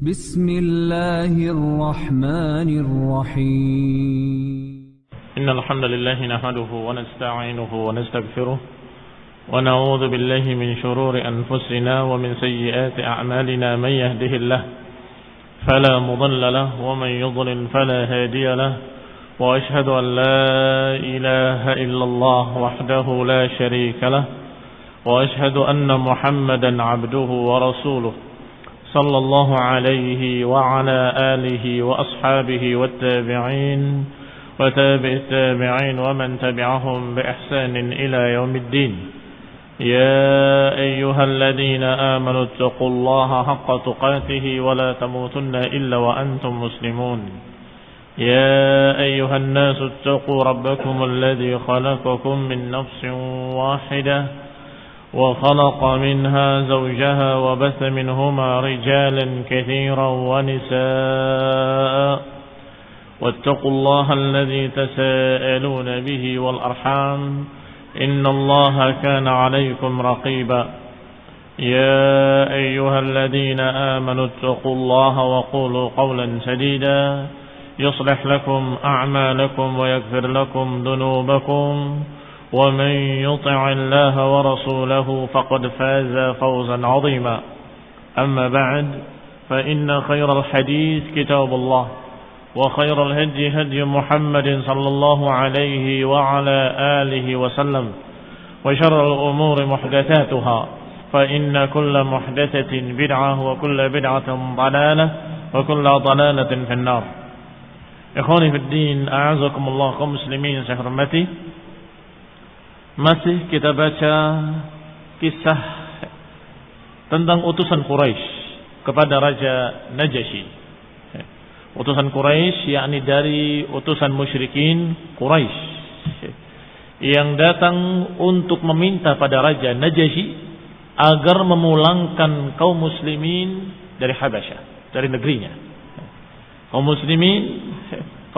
بسم الله الرحمن الرحيم إن الحمد لله نحمده ونستعينه ونستغفره ونعوذ بالله من شرور أنفسنا ومن سيئات أعمالنا. من يهده الله فلا مضل له ومن يضلل فلا هادي له وأشهد أن لا إله إلا الله وحده لا شريك له وأشهد أن محمدا عبده ورسوله صلى الله عليه وعلى آله وأصحابه والتابعين وتابع التابعين ومن تبعهم بإحسان إلى يوم الدين. يا أيها الذين آمنوا اتقوا الله حق تقاته ولا تموتن إلا وأنتم مسلمون. يا أيها الناس اتقوا ربكم الذي خلقكم من نفس واحدة وخلق منها زوجها وبث منهما رجالا كثيرا ونساء واتقوا الله الذي تساءلون به والأرحام إن الله كان عليكم رقيبا. يا أيها الذين آمنوا اتقوا الله وقولوا قولا سديدا يصلح لكم أعمالكم ويغفر لكم ذنوبكم ومن يطع الله ورسوله فقد فاز فوزا عظيما. أما بعد فإن خير الحديث كتاب الله وخير الهدي هدي محمد صلى الله عليه وعلى آله وسلم وشر الأمور محدثاتها فإن كل محدثة بدعة وكل بدعة ضلالة وكل ضلالة في النار. Ikhwani fi din, a'azakumullah kaum muslimin yang saya hormati. Masih kita baca kisah tentang utusan Quraisy kepada Raja Najasyi. Utusan Quraisy yakni dari utusan musyrikin Quraisy yang datang untuk meminta pada Raja Najasyi agar memulangkan kaum muslimin dari Habasyah, dari negerinya. Kaum muslimin,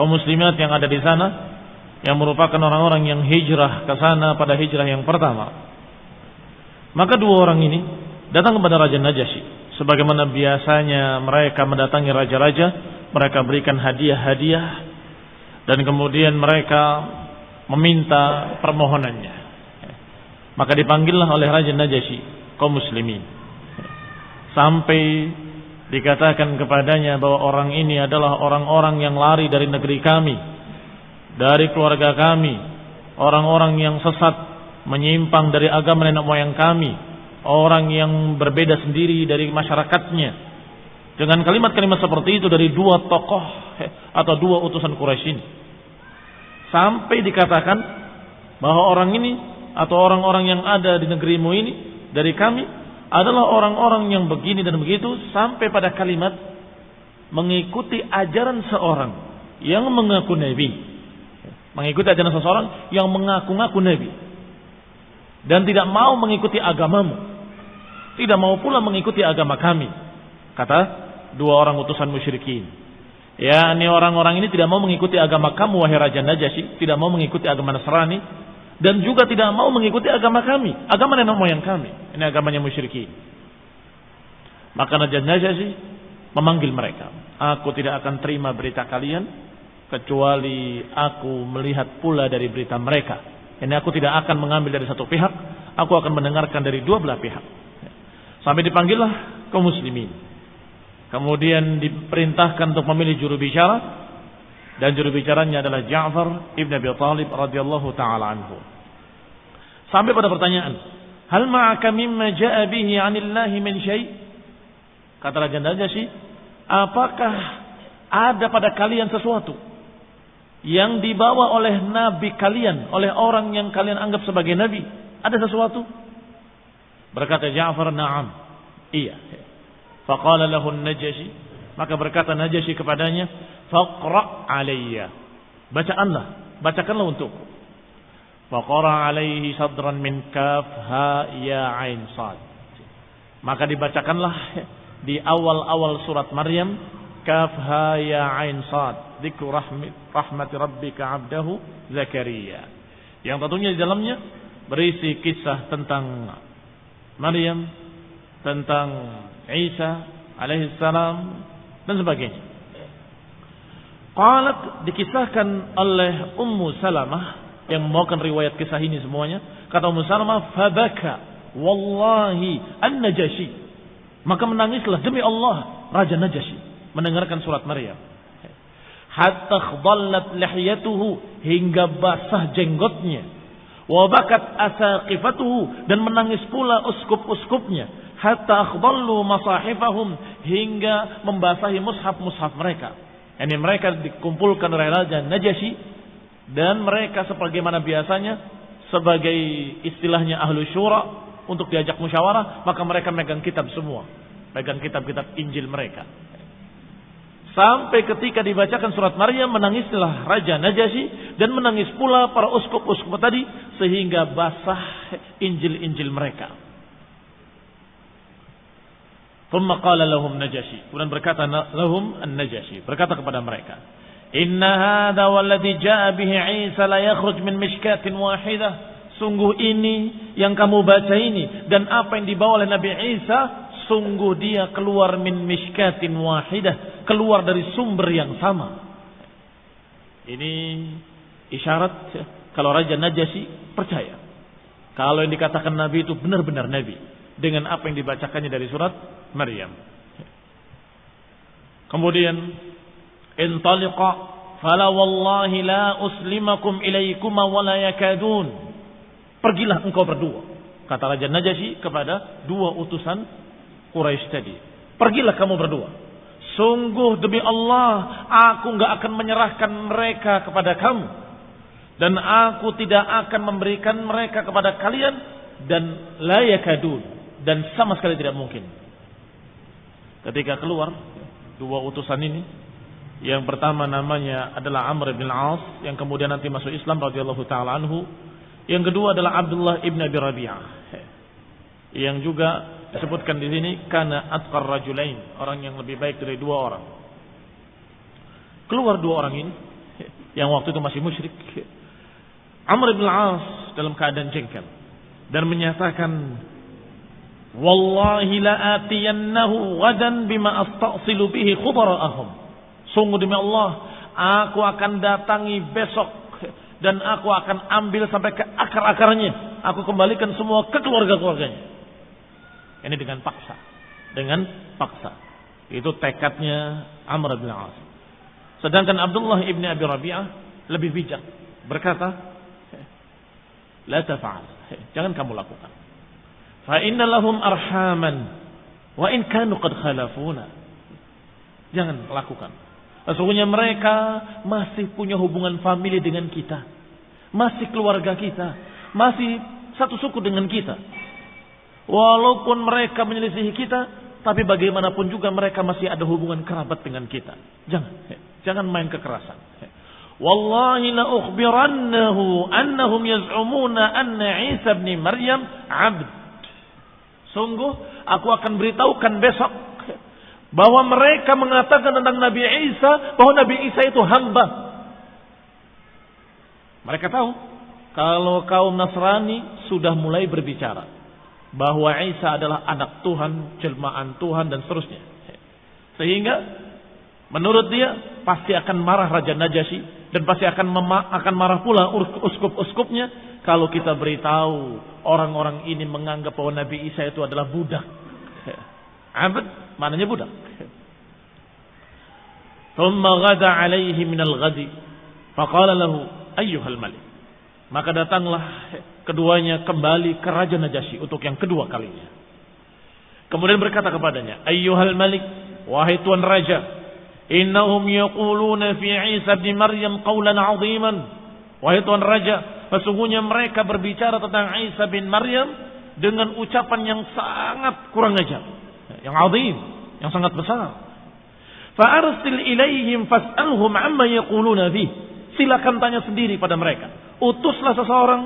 kaum muslimat yang ada di sana, yang merupakan orang-orang yang hijrah ke sana pada hijrah yang pertama. Maka dua orang ini datang kepada Raja Najasyi. Sebagaimana biasanya mereka mendatangi raja-raja, mereka berikan hadiah-hadiah dan kemudian mereka meminta permohonannya. Maka dipanggillah oleh Raja Najasyi kaum muslimin. Sampai dikatakan kepadanya bahwa orang ini adalah orang-orang yang lari dari negeri kami, dari keluarga kami, orang-orang yang sesat, menyimpang dari agama nenek moyang kami, orang yang berbeda sendiri dari masyarakatnya. Dengan kalimat-kalimat seperti itu dari dua tokoh atau dua utusan Quraisy ini, sampai dikatakan bahwa orang ini atau orang-orang yang ada di negerimu ini dari kami adalah orang-orang yang begini dan begitu, sampai pada kalimat mengikuti ajaran seorang yang mengaku nabi. Mengikuti ajaran seseorang yang mengaku-ngaku nabi dan tidak mau mengikuti agamamu, tidak mau pula mengikuti agama kami, kata dua orang utusan musyrikin. Ya, ini orang-orang ini tidak mau mengikuti agama kamu wahai Raja Najasyi, tidak mau mengikuti agama Nasrani dan juga tidak mau mengikuti agama kami, agama nenek moyang kami. Ini agamanya musyrikin. Maka Raja Najasyi memanggil mereka. Aku tidak akan terima berita kalian kecuali aku melihat pula dari berita mereka. Ini aku tidak akan mengambil dari satu pihak, aku akan mendengarkan dari dua belah pihak. Sampai dipanggillah kaum muslimin. Kemudian diperintahkan untuk memilih juru bicara, dan juru bicaranya adalah Ja'far ibn Abi Thalib radhiyallahu taala anhu. Sampai pada pertanyaan, hal ma'aka mimma ja'a bihi 'anillahi min syai'? Kata Raja Najasyi, apakah ada pada kalian sesuatu yang dibawa oleh nabi kalian, oleh orang yang kalian anggap sebagai nabi? Ada sesuatu? Berkata Ja'far, na'am, iya. Faqala lahu Najasyi, maka berkata Najasyi kepadanya, faqra' alayya, bacakanlah untukku. Faqara alaihi sadran min kaf ha ya ain sad, maka dibacakanlah di awal-awal surat Maryam, kaf ha ya ain sad, dzikru rahmati rabbika 'abdahu Zakaria, yang tentunya di dalamnya berisi kisah tentang Maryam, tentang Isa alaihissalam dan sebagainya. Qalat, dikisahkan oleh Ummu Salamah yang membawakan riwayat kisah ini semuanya. Kata Ummu Salamah, fabaka wallahi an-Najasyi. Maka menangislah demi Allah Raja Najasyi mendengarkan surat Maryam. Hatta khadallat lihiyatuhu, hingga basah jenggotnya. Wa bakat asaqifatuhu, dan menangis pula uskup-uskupnya. Hatta akhdallu masahifahum, hingga membasahi mushaf-mushaf mereka. Yani mereka dikumpulkan oleh Raja Najasyi, dan mereka sebagaimana biasanya sebagai istilahnya ahlu syura untuk diajak musyawarah, maka mereka megang kitab semua, pegang kitab-kitab Injil mereka. Sampai ketika dibacakan surat Maryam, menangislah Raja Najasyi dan menangis pula para uskup-uskup tadi sehingga basah Injil-Injil mereka. Thumma qala lahum Najasyi, kemudian berkata lahum an-Najasyi, berkata kepada mereka, inna hadha walladhi jaa bihi Isa la yakhruj min mishkatin wahidah. Sungguh ini yang kamu baca ini dan apa yang dibawa oleh Nabi Isa, sungguh dia keluar min mishkatin wahidah, keluar dari sumber yang sama. Ini isyarat kalau Raja Najasyi percaya kalau yang dikatakan Nabi itu benar-benar Nabi dengan apa yang dibacakannya dari surat Maryam. Kemudian intaliqa fala wallahi la uslimakum ilaikuma wala yakadun. Pergilah engkau berdua, kata Raja Najasyi kepada dua utusan Quraisy tadi. Pergilah kamu berdua. Sungguh demi Allah, aku enggak akan menyerahkan mereka kepada kamu, dan aku tidak akan memberikan mereka kepada kalian, dan la yakadun, dan sama sekali tidak mungkin. Ketika keluar dua utusan ini, yang pertama namanya adalah Amr bin Al-As, yang kemudian nanti masuk Islam radhiyallahu taala anhu. Yang kedua adalah Abdullah ibn Abi Rabi'ah, yang juga disebutkan di sini kana atqar rajulain, orang yang lebih baik dari dua orang. Keluar dua orang ini yang waktu itu masih musyrik. Amr bin Al-As dalam keadaan jengkel dan menyatakan, wallahi la atiyannahu ghadan bima astasilu bihi khubara'ahum. Sungguh demi Allah, aku akan datangi besok dan aku akan ambil sampai ke akar-akarnya. Aku kembalikan semua ke keluarga-keluarganya. Ini dengan paksa. Dengan paksa. Itu tekadnya Amr bin Al-As. Sedangkan Abdullah ibn Abi Rabi'ah lebih bijak. Berkata, la tafa'al. Jangan kamu lakukan. Fa inna lahum arhaman wa in kanu qad khalafuna. Jangan lakukan. Sesungguhnya mereka masih punya hubungan famili dengan kita, masih keluarga kita, masih satu suku dengan kita. Walaupun mereka menyelisihi kita, tapi bagaimanapun juga mereka masih ada hubungan kerabat dengan kita. Jangan main kekerasan. Wallahi la ukhbirannahu annahum yaz'umuna anna Isa ibn Maryam 'abd. Sungguh aku akan beritahukan besok bahwa mereka mengatakan tentang Nabi Isa bahwa Nabi Isa itu hamba. Mereka tahu kalau kaum Nasrani sudah mulai berbicara bahwa Isa adalah anak Tuhan, jelmaan Tuhan dan seterusnya. Sehingga menurut dia pasti akan marah Raja Najasyi dan pasti akan marah pula uskup-uskupnya kalau kita beritahu orang-orang ini menganggap bahwa Nabi Isa itu adalah budak. Abd maknanya budak. Thumma ghada alaihi minal ghadi faqala lahu ayyuhal malik. Maka datanglah keduanya kembali ke Raja Najasyi untuk yang kedua kalinya. Kemudian berkata kepadanya, ayyuhal malik, wahai tuan raja, innahum yaquluna fi Isa bin Maryam qawlan 'aziman. Wahai tuan raja, sesungguhnya mereka berbicara tentang Isa bin Maryam dengan ucapan yang sangat kurang ajar, yang azim, yang sangat besar. Fa arsil ilaihim fas'alhum amma yaquluna fi. Silakan tanya sendiri pada mereka. Utuslah seseorang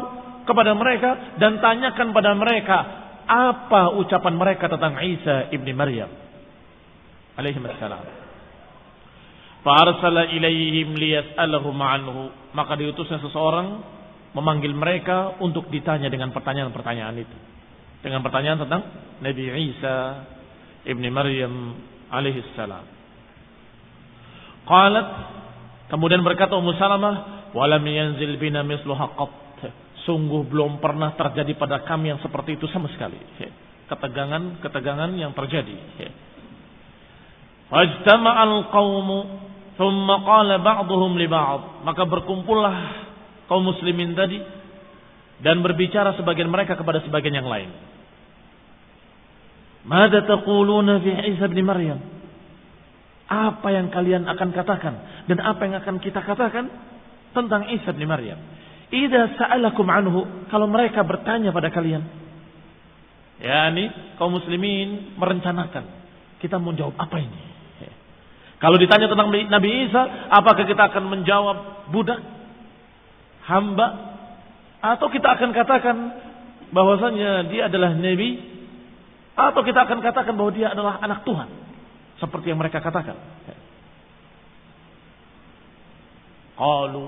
kepada mereka dan tanyakan pada mereka apa ucapan mereka tentang Isa ibni Maryam alaihi wassalam. Fa arsala ilaihim liyas'alahum anhu. Maka diutusnya seseorang memanggil mereka untuk ditanya dengan pertanyaan-pertanyaan itu. Dengan pertanyaan tentang Nabi Isa ibni Maryam alaihi salam. Qalat, kemudian berkata Ummu Salamah, walam yanzil bina misluha qat. Sungguh belum pernah terjadi pada kami yang seperti itu sama sekali. Ketegangan yang terjadi. Fajtama'al qaumu thumma qala ba'dhum li ba'd. Maka berkumpullah kaum muslimin tadi dan berbicara sebagian mereka kepada sebagian yang lain. Mada taquluna fi Isa bin Maryam? Apa yang kalian akan katakan dan apa yang akan kita katakan tentang Isa bin Maryam? Idza sa'alakum anhu, kalau mereka bertanya pada kalian. Yani kaum muslimin merencanakan, kita mau jawab apa ini? Kalau ditanya tentang Nabi Isa, apakah kita akan menjawab budak, hamba, atau kita akan katakan bahwasanya dia adalah nabi, atau kita akan katakan bahwa dia adalah anak Tuhan, seperti yang mereka katakan. Qalu,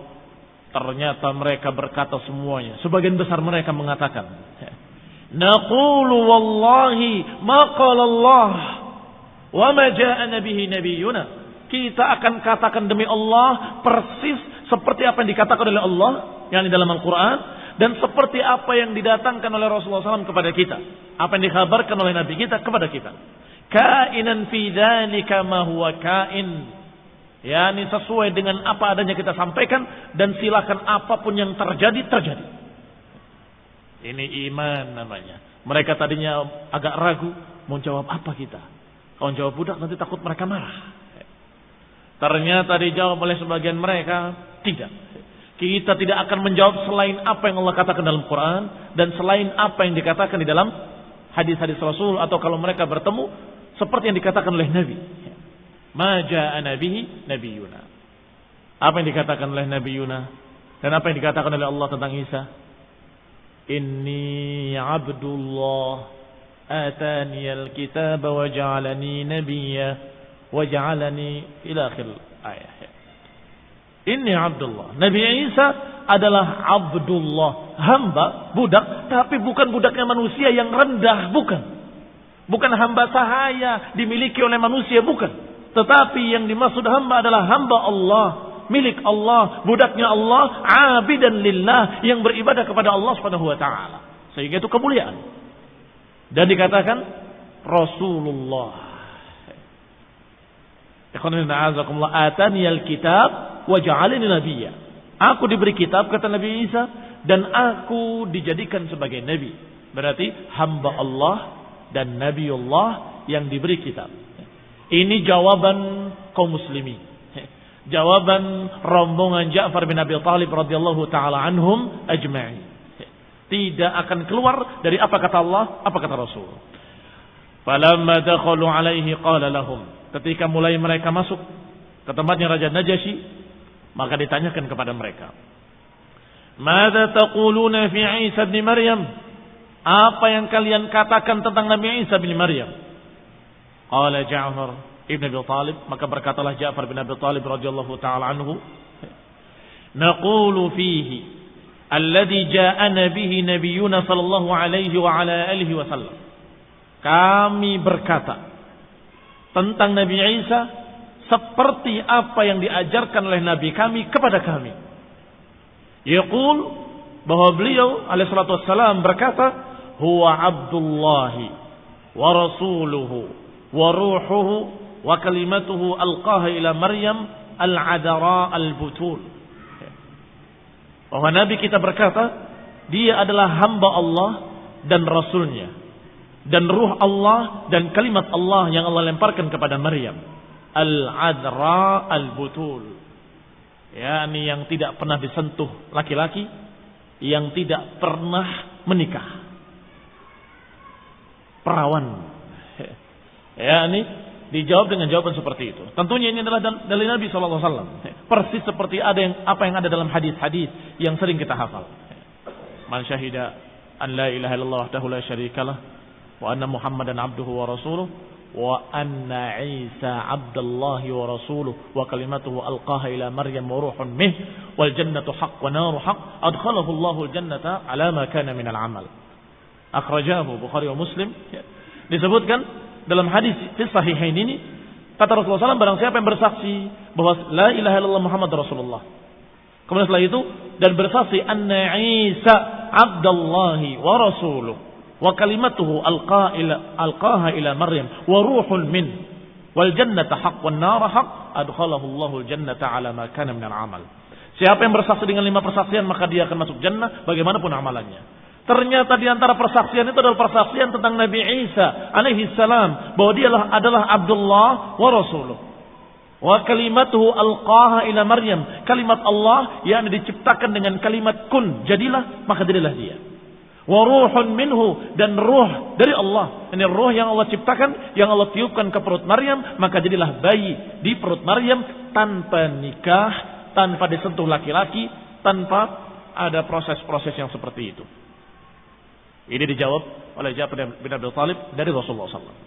ternyata mereka berkata semuanya. Sebagian besar mereka mengatakan, naqulu wallahi ma qala Allah wa ma ja'ana bihi nabiyyuna. Kita akan katakan demi Allah persis seperti apa yang dikatakan oleh Allah yang di dalam Al-Quran, dan seperti apa yang didatangkan oleh Rasulullah SAW kepada kita, apa yang dikhabarkan oleh Nabi kita kepada kita. Kainan fi dzalika ma huwa kain, yakni sesuai dengan apa adanya kita sampaikan, dan silakan apapun yang terjadi. Ini iman namanya. Mereka tadinya agak ragu mau jawab apa kita. Kalau jawab budak nanti takut mereka marah. Ternyata dijawab oleh sebagian mereka, tidak. Kita tidak akan menjawab selain apa yang Allah katakan dalam Quran dan selain apa yang dikatakan di dalam hadis-hadis Rasul, atau kalau mereka bertemu seperti yang dikatakan oleh Nabi. Ma ja'ana bihi nabiyuna. Apa yang dikatakan oleh nabiyuna dan apa yang dikatakan oleh Allah tentang Isa? Inni abdullah ataniyal kitaba wa ja'alani nabiyya wa ja'alani ila akhir ayat. Inni Abdullah. Nabi Isa adalah Abdullah, hamba, budak, tapi bukan budaknya manusia yang rendah, bukan. Bukan hamba sahaya dimiliki oleh manusia, bukan. Tetapi yang dimaksud hamba adalah hamba Allah, milik Allah, budaknya Allah, abidan lillah, yang beribadah kepada Allah Subhanahu wa taala. Sehingga itu kemuliaan. Dan dikatakan Rasulullah. Ataniyal kitab wa ja'alani nabiyya. Aku diberi kitab, kata Nabi Isa, dan aku dijadikan sebagai nabi. Berarti hamba Allah dan nabiullah yang diberi kitab. Ini jawaban kaum muslimin. Jawaban rombongan Ja'far bin Abi Thalib radhiyallahu taala anhum ajma'in. Tidak akan keluar dari apa kata Allah, apa kata Rasul. Falamma dakhalu alaihi qala lahum. Ketika mulai mereka masuk ke tempatnya Raja Najasyi, maka ditanyakan kepada mereka, "Madza taquluna fi Isa bin Maryam?" Apa yang kalian katakan tentang Nabi Isa bin Maryam? Qala Ja'far ibn Abi Thalib, maka berkatalah Ja'far bin Abi Thalib radhiyallahu taala anhu, "Naqulu fihi alladhi ja'ana bihi nabiyyuna sallallahu alaihi wa ala alihi wasallam." Kami berkata tentang Nabi Isa seperti apa yang diajarkan oleh Nabi kami kepada kami. Yaqul, bahwa beliau alaihi salatu wassalam berkata, huwa Abdullahi wa rasuluhu wa ruhuhu wa kalimatuhu alqaha ila Maryam al-adara al-butul. Bahwa Nabi kita berkata, dia adalah hamba Allah dan Rasulnya, dan ruh Allah dan kalimat Allah yang Allah lemparkan kepada Maryam. Al-adra al-butul, yakni yang tidak pernah disentuh laki-laki, yang tidak pernah menikah, perawan. Yakni dijawab dengan jawaban seperti itu. Tentunya ini adalah dari Nabi SAW, persis seperti apa yang ada dalam hadis-hadis yang sering kita hafal. Man syahida an la ilaha illallah wahdahu la syarikalah wa anna Muhammadan abduhu wa rasuluh wa anna Isa abdullahi wa rasuluh wa kalimatuhu alqaha ila Maryam wa ruhun minh wal jannatu haqq wa naru haqq adkhalahu Allahu al-jannata ala ma kana min al-amal. Akhrajahu Bukhari wa Muslim. Disebutkan dalam hadis di sahihain ini Kata Rasulullah SAW, barang siapa yang bersaksi bahwa la ilaha illallah Muhammad Rasulullah. Kemudian setelah itu, dan bersaksi anna Isa abdallahi wa rasuluh wa kalimatuhu alqaha ila Maryam wa ruhun min wal jannata haqq wan nar haqq adkhalahu Allahul jannata ala ma kana minal amal. Siapa yang bersaksi dengan 5 persaksian maka dia akan masuk jannah bagaimanapun amalannya. Ternyata di antara persaksian itu adalah persaksian tentang Nabi Isa alaihi salam bahwa dia adalah Abdullah wa rasuluh. Wa kalimatuhu alqaha ila Maryam, kalimat Allah yang diciptakan dengan kalimat kun, jadilah, maka jadilah dia. Wa ruhun minhu, dan ruh dari Allah. Ini ruh yang Allah ciptakan, yang Allah tiupkan ke perut Maryam, maka jadilah bayi di perut Maryam tanpa nikah, tanpa disentuh laki-laki, tanpa ada proses-proses yang seperti itu. Ini dijawab oleh Ja'far bin Abi Thalib dari Rasulullah SAW.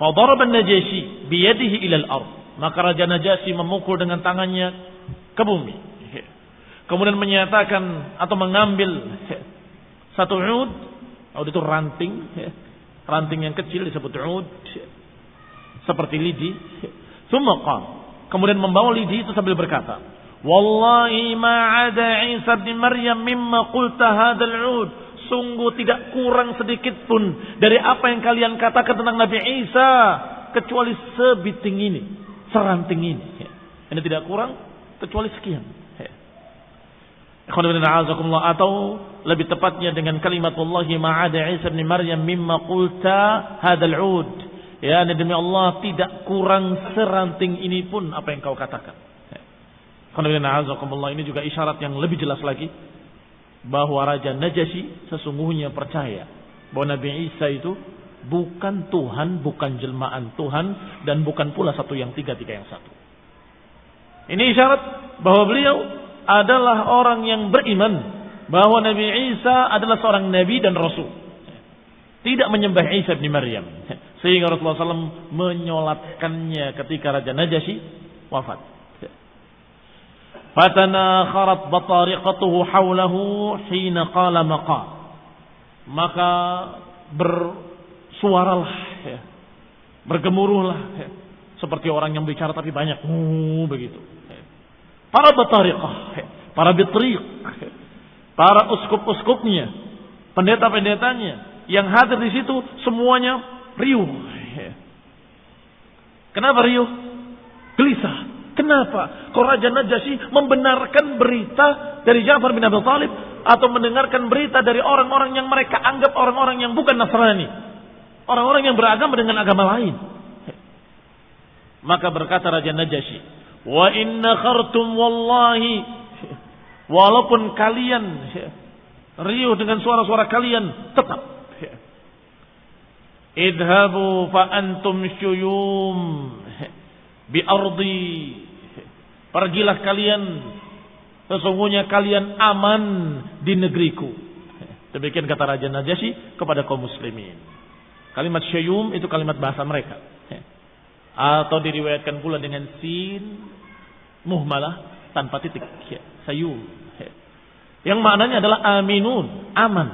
Fadaraba an-Najashi biyadihi ila al-ard. Maka Raja Najasyi memukul dengan tangannya ke bumi. Kemudian menyatakan atau mengambil satu ud itu ranting, ranting yang kecil disebut ud, seperti lidi. Tsumma qala, kemudian membawa lidi itu sambil berkata, "Wallahi ma 'ada Isa bin Maryam mimma qulta hadzal ud." Sungguh tidak kurang sedikit pun dari apa yang kalian katakan tentang Nabi Isa kecuali sebiting ini, seranting ini. Ini tidak kurang kecuali sekian. Atau lebih tepatnya dengan kalimat wallahi ma'ada Isa bin Maryam mimma qulta hadzal 'ud. Ya, demi Allah tidak kurang seranting ini pun apa yang kau katakan. Ini juga isyarat yang lebih jelas lagi bahwa Raja Najasyi sesungguhnya percaya bahwa Nabi Isa itu bukan Tuhan, bukan jelmaan Tuhan, dan bukan pula satu yang tiga yang satu. Ini isyarat bahwa beliau adalah orang yang beriman bahwa Nabi Isa adalah seorang Nabi dan Rasul. Tidak menyembah Isa bin Maryam. Sehingga Rasulullah SAW menyolatkannya ketika Raja Najasyi wafat. Fatanakharat batariqatuhu haulahu hina qala maqal. Maka bersuaralah, bergemuruhlah, seperti orang yang bicara tapi banyak, begitu. Para batariqah, para bitriq, para uskup-uskupnya, pendeta-pendetanya yang hadir di situ semuanya riuh. Kenapa riuh? Gelisah. Kenapa? Kok Raja Najasyi membenarkan berita dari Ja'far bin Abi Thalib atau mendengarkan berita dari orang-orang yang mereka anggap orang-orang yang bukan Nasrani, orang-orang yang beragama dengan agama lain? Maka berkata Raja Najasyi, wa inna khartum wallahi, walaupun kalian riuh dengan suara-suara kalian, tetap idhabu fa antum syuyum bi ardi, pergilah kalian, sesungguhnya kalian aman di negeriku. Demikian kata Raja Najasyi kepada kaum muslimin. Kalimat syuyum itu kalimat bahasa mereka, atau diriwayatkan pula dengan sin muhmalah tanpa titik, syuyum, yang maknanya adalah aminun, aman.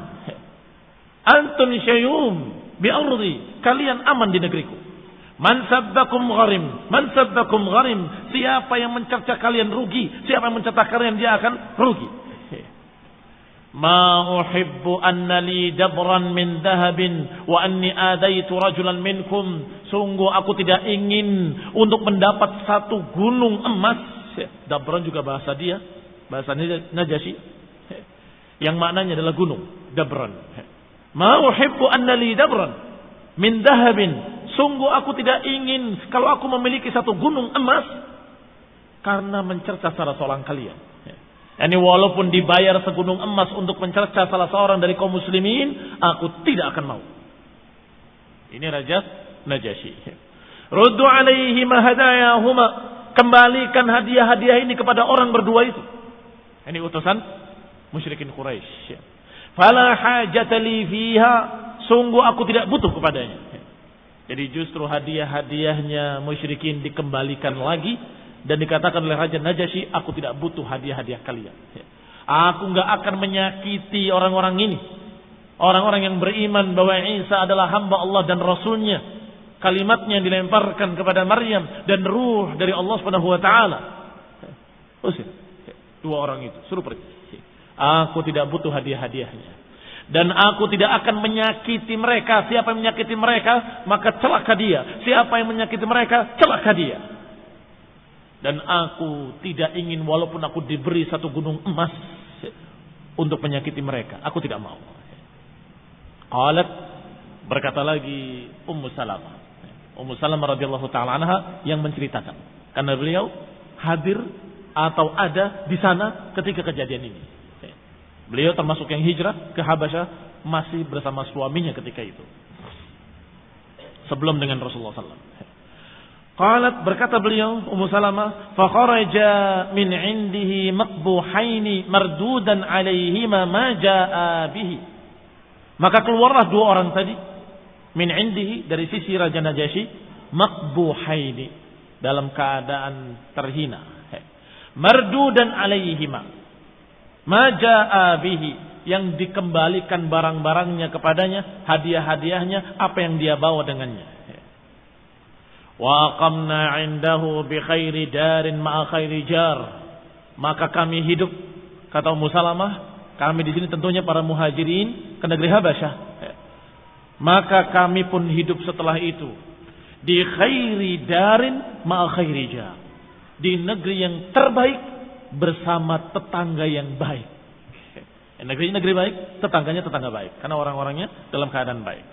Antum syuyum bi ardi, kalian aman di negeriku. Man sabbakum gharim, man sabbakum gharim. Siapa yang mencerca kalian rugi, siapa yang mencerca kalian dia akan rugi. Ma uhibbu anna li dabran min dhahabin wa anni adaitu rajulan minkum. Sungguh aku tidak ingin untuk mendapat satu gunung emas. Dabran juga bahasa dia, bahasa Najasyi, yang maknanya adalah gunung, dabran. Ma uhibbu anna li dabran min dhahabin. Sungguh aku tidak ingin kalau aku memiliki satu gunung emas karena mencerca salah seorang kalian. Ini walaupun dibayar segunung emas untuk mencerca salah seorang dari kaum muslimin, aku tidak akan mau. Ini Raja Najasyi. Ruddu alaihi mahadayahuma, kembalikan hadiah-hadiah ini kepada orang berdua itu. Ini utusan musyrikin Quraisy. Fala hajata li fiha, sungguh aku tidak butuh kepadanya. Jadi justru hadiah-hadiahnya musyrikin dikembalikan lagi dan dikatakan oleh Raja Najasyi, aku tidak butuh hadiah-hadiah kalian. Aku enggak akan menyakiti orang-orang ini. Orang-orang yang beriman bahwa Isa adalah hamba Allah dan Rasulnya. kalimatnya yang dilemparkan kepada Maryam dan ruh dari Allah Subhanahu wa taala. Usir dua orang itu, suruh pergi. Aku tidak butuh hadiah-hadiahnya. Dan aku tidak akan menyakiti mereka. Siapa yang menyakiti mereka, maka celaka dia. Siapa yang menyakiti mereka, celaka dia. Dan aku tidak ingin walaupun aku diberi satu gunung emas untuk menyakiti mereka. Aku tidak mau. Qalat, berkata lagi Ummu Salamah. Ummu Salamah radhiyallahu ta'ala anha yang menceritakan. Karena beliau hadir atau ada di sana ketika kejadian ini. Beliau termasuk yang hijrah ke Habasyah masih bersama suaminya ketika itu. Sebelum dengan Rasulullah SAW. Qalat, berkata beliau Ummu Salamah, fa kharaja min indihi maqbuhaini mardudan alaihima ma jaa bihi. Maka keluarlah dua orang tadi min indihi, dari sisi Raja Najasyi, maqbuhaini, dalam keadaan terhina. Mardudan alaihima ma jaa bihi, yang dikembalikan barang-barangnya kepadanya, hadiah-hadiahnya, apa yang dia bawa dengannya. Wa aqamna 'indahu bi khairi darin ma'a khairi jar. Maka kami hidup, kata Ummu Salamah, kami di sini tentunya para muhajirin ke negeri Habasyah. Maka kami pun hidup setelah itu di khairi darin ma'a khairi jar, di negeri yang terbaik bersama tetangga yang baik. Negeri baik, tetangganya tetangga baik, karena orang-orangnya dalam keadaan baik.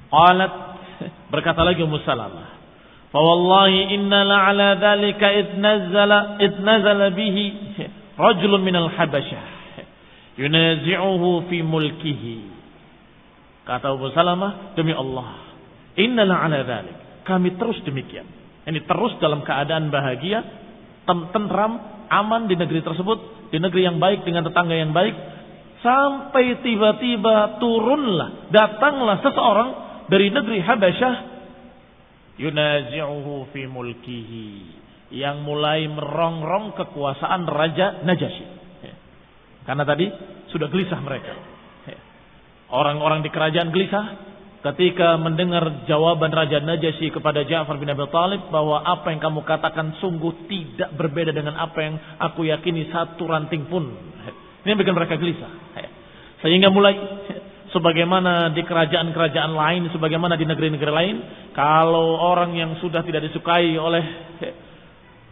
Qalat, berkata lagi Ummu Salamah, fa wallahi inna la'ala dzalika idnazala bihi rajulun minal Habasyah yunazi'uhu fi mulkihi. Kata Ummu Salamah, demi Allah, inna la'ala dzalik, kami terus demikian. Ini terus dalam keadaan bahagia, tentram, aman di negeri tersebut, di negeri yang baik dengan tetangga yang baik, sampai tiba-tiba turunlah, datanglah seseorang dari negeri Habasyah, yunazi'uhu fi mulkihi, yang mulai merongrong kekuasaan Raja Najasyi. Karena tadi sudah gelisah mereka. Orang-orang di kerajaan gelisah ketika mendengar jawaban Raja Najasyi kepada Ja'far bin Abi Thalib bahwa apa yang kamu katakan sungguh tidak berbeda dengan apa yang aku yakini satu ranting pun. Ini yang bikin mereka gelisah. Sehingga mulai sebagaimana di kerajaan-kerajaan lain, sebagaimana di negeri-negeri lain, kalau orang yang sudah tidak disukai oleh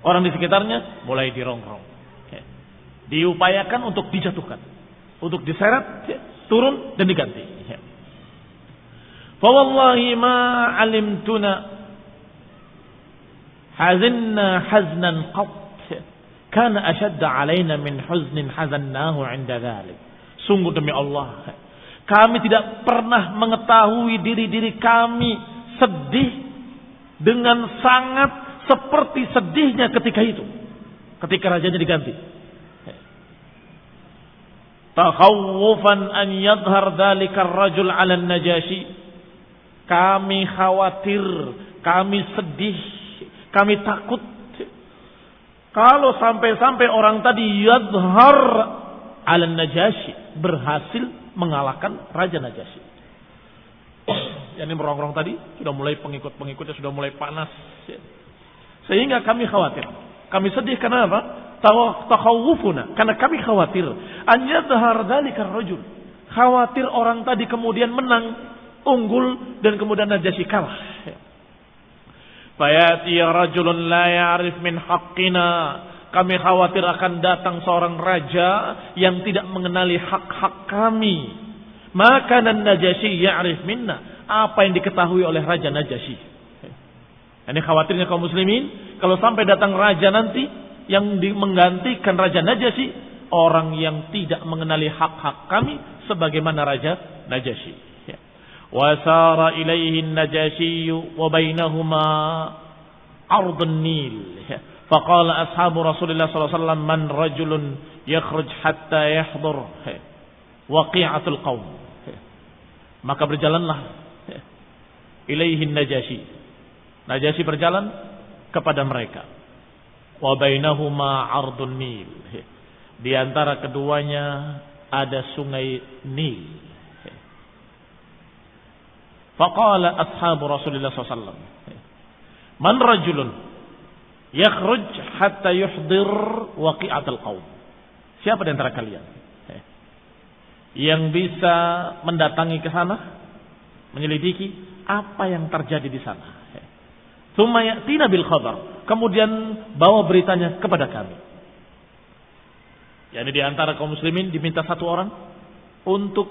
orang di sekitarnya, mulai dirongrong. Diupayakan untuk dijatuhkan, untuk diseret, turun dan diganti. Fawallahi ma alimtuna hazinna haznan qat kana ashadda alaina min huznin hazannahu 'inda dhalik. Sungguh demi Allah, kami tidak pernah mengetahui diri-diri kami sedih dengan sangat seperti sedihnya ketika itu, ketika rajanya diganti. Takhawufan an yadhhar dhalika ar-rajul 'ala an-Najasyi. Kami khawatir, kami sedih, kami takut kalau sampai-sampai orang tadi yadhhar 'ala an-Najasyi, berhasil mengalahkan Raja Najasyi. Yang merongrong tadi sudah mulai, pengikut-pengikutnya sudah mulai panas. Sehingga kami khawatir, kami sedih. Kenapa? Takhawufuna, karena kami khawatir an yadhhar dzalika ar-rajul, khawatir orang tadi kemudian menang, unggul, dan kemudian Najasyi kalah. Fayati rajulun la ya'rif min haqqina, kami khawatir akan datang seorang raja yang tidak mengenali hak-hak kami. Maka Najasyi ya'rif minna, apa yang diketahui oleh Raja Najasyi. Ini khawatirnya kaum muslimin, kalau sampai datang raja nanti yang menggantikan Raja Najasyi, orang yang tidak mengenali hak-hak kami sebagaimana Raja Najasyi. Wasara ilaihi Najasyi wa bainahuma ardun Nil. Faqala ashabu Rasulullah sallallahu alaihi wasallam, man rajulun yakhruj hatta yahdhur waqi'atul qaum. Maka berjalanlah ilaihi Najasyi. Najasyi berjalan kepada mereka. Wa bainahuma ardun Nil. Di antara keduanya ada sungai Nil. Faqala ashabu Rasulullah SAW, man rajulun yakhruj hatta yuhdir waqi'atal qaum. Siapa di antara kalian yang bisa mendatangi ke sana, menyelidiki apa yang terjadi di sana. Tsumma ya'tina bil khabar, kemudian bawa beritanya kepada kami. Yani di antara kaum muslimin diminta satu orang untuk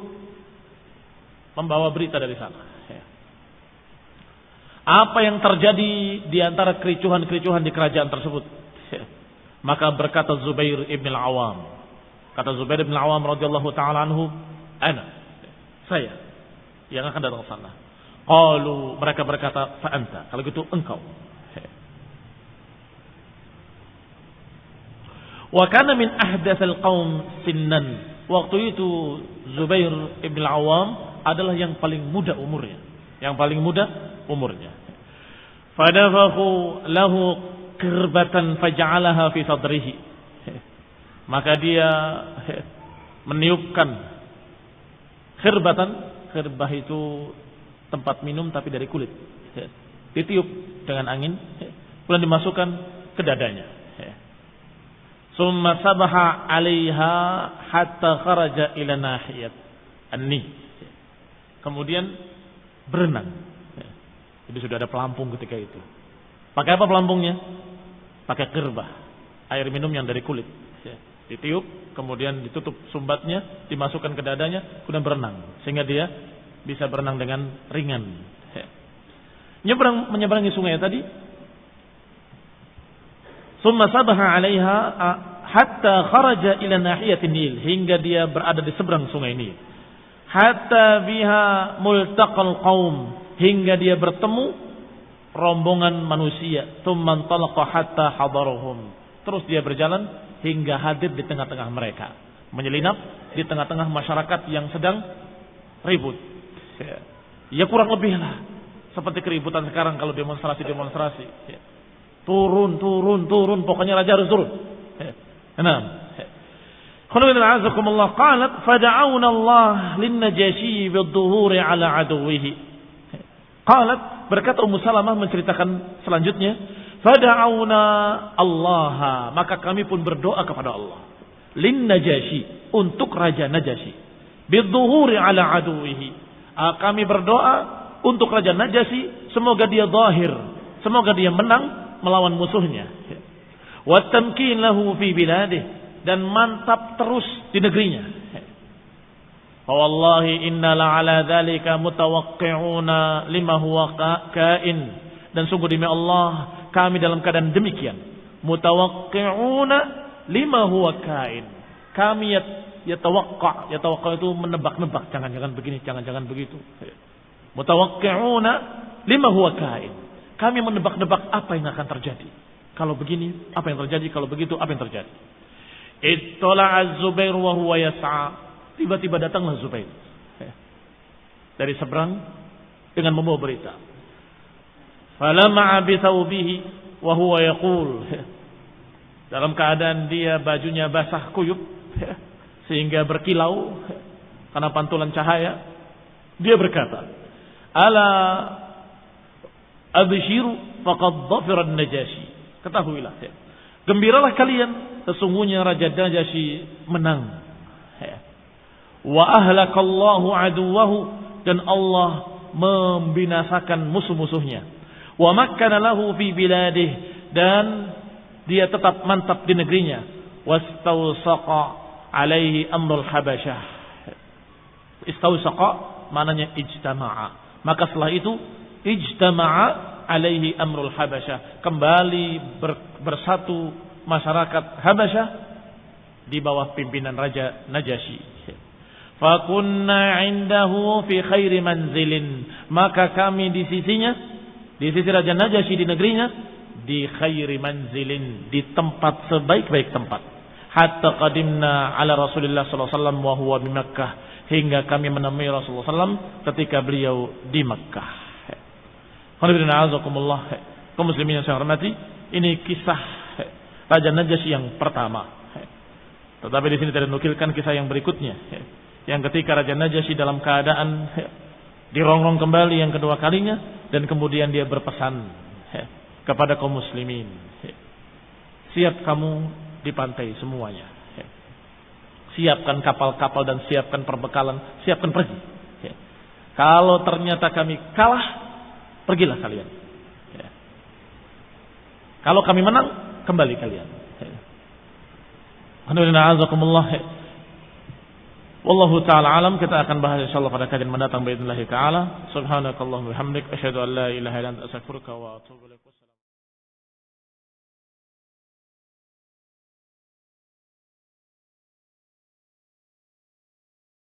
membawa berita dari sana. Apa yang terjadi di antara kericuhan-kericuhan di kerajaan tersebut. Maka berkata Zubair ibn al-Awam. Kata Zubair ibn al-Awam radhiyallahu ta'ala anhu, saya yang akan datang ke sana. Qalu, mereka berkata, fa anta, kalau gitu engkau. Wa kana min ahdatsal qaum sinnan. Waktu itu Zubair ibn al-Awam adalah yang paling muda umurnya. Yang paling muda umurnya. Fadafakhu lahu kirbatan faj'alaha fi sadrihi. Maka dia meniupkan khirbatan. Khirbah itu tempat minum tapi dari kulit. Ditiup dengan angin, kemudian dimasukkan ke dadanya. Summa sabaha 'alaiha hatta kharaja ila nahiyat anni. Kemudian berenang. Jadi sudah ada pelampung ketika itu. Pakai apa pelampungnya? Pakai khirbah, air minum yang dari kulit. Ditiup, kemudian ditutup sumbatnya, dimasukkan ke dadanya, kemudian berenang. Sehingga dia bisa berenang dengan ringan. Menyeberangi sungai tadi. Summa sabaha 'alaiha hatta kharaja ila nahiyatin Nil, hingga dia berada di seberang sungai Nil. Hatta biha multaqal qaum, hingga dia bertemu rombongan manusia. Tsumma talaqa hatta hadaruhum. Terus dia berjalan hingga hadir di tengah-tengah mereka, menyelinap di tengah-tengah masyarakat yang sedang ribut. Ya kurang lebih lah seperti keributan sekarang kalau demonstrasi. Turun, pokoknya raja harus turun. Nah, qalat fada'awna Allah lin-Najashi bid-dhuhuri 'ala 'aduwwihi. Qalat, berkata Ummu Salamah menceritakan selanjutnya, fada'awna Allah, maka kami pun berdoa kepada Allah, lin-Najashi, untuk Raja Najasyi, bid-dhuhuri 'ala 'aduwwihi. Kami berdoa untuk Raja Najasyi, semoga dia zahir, semoga dia menang melawan musuhnya. Wa tamkin lahu fi biladih, dan mantap terus di negerinya. Wallahi inna la ala dzalika mutawaqqi'una lima huwa kain, dan sungguh demi Allah kami dalam keadaan demikian, mutawaqqi'una lima huwa kain. Kami yatawaqqa itu menebak-nebak, jangan-jangan begini, jangan-jangan begitu. Mutawaqqi'una lima huwa kain. Kami menebak-nebak apa yang akan terjadi. Kalau begini, apa yang terjadi? Kalau begitu, apa yang terjadi? Ittala'a Zubair wa huwa yas'a. Tiba-tiba datanglah Zubair dari seberang dengan membawa berita. Falama'a bi thawbihi wa huwa yaqul. Dalam keadaan dia bajunya basah kuyup sehingga berkilau karena pantulan cahaya, dia berkata, "Ala abshiru faqad dhafira an-Najashi." Ketahuilah, gembiralah kalian, sesungguhnya Raja Najasyi menang. Wa ahlakallahu aduwahu, dan Allah membinasakan musuh-musuhnya. Wa makkana lahu fi biladih, dan dia tetap mantap di negerinya. Wastawsaqa alaihi amrul habasyah. Istawsaqa maknanya ijtama'a. Maka setelah itu ijtama'a alaihi amrul habasyah, kembali bersatu masyarakat Habasyah di bawah pimpinan Raja Najasyi. Fakunna indahu fi khairi manzilin, maka kami di sisinya, di sisi Raja Najasyi di negerinya, di khairi manzilin, di tempat sebaik-baik tempat. Hatta qadimna ala Rasulillah sallallahu alaihi wasallam wa huwa di Makkah, hingga kami menemui Rasulullah sallallahu alaihi wasallam ketika beliau di Makkah. Kaum muslimin yang saya hormati, ini kisah Raja Najasyi yang pertama. Tetapi di sini tidak dinukilkan kisah yang berikutnya, yang ketika Raja Najasyi dalam keadaan Dirongrong kembali yang kedua kalinya dan kemudian dia berpesan kepada kaum muslimin, siap kamu di pantai semuanya. Siapkan kapal-kapal dan siapkan perbekalan, siapkan pergi. Kalau ternyata kami kalah, pergilah kalian. Kalau kami menang, kembali kalian. Wallahu ta'ala alam. Kita akan bahas insyaallah pada kajian mendatang باذن الله taala. Subhanakallahumma wa bihamdik asyhadu an la ilaha illa anta astaghfiruka wa atubu ilaik.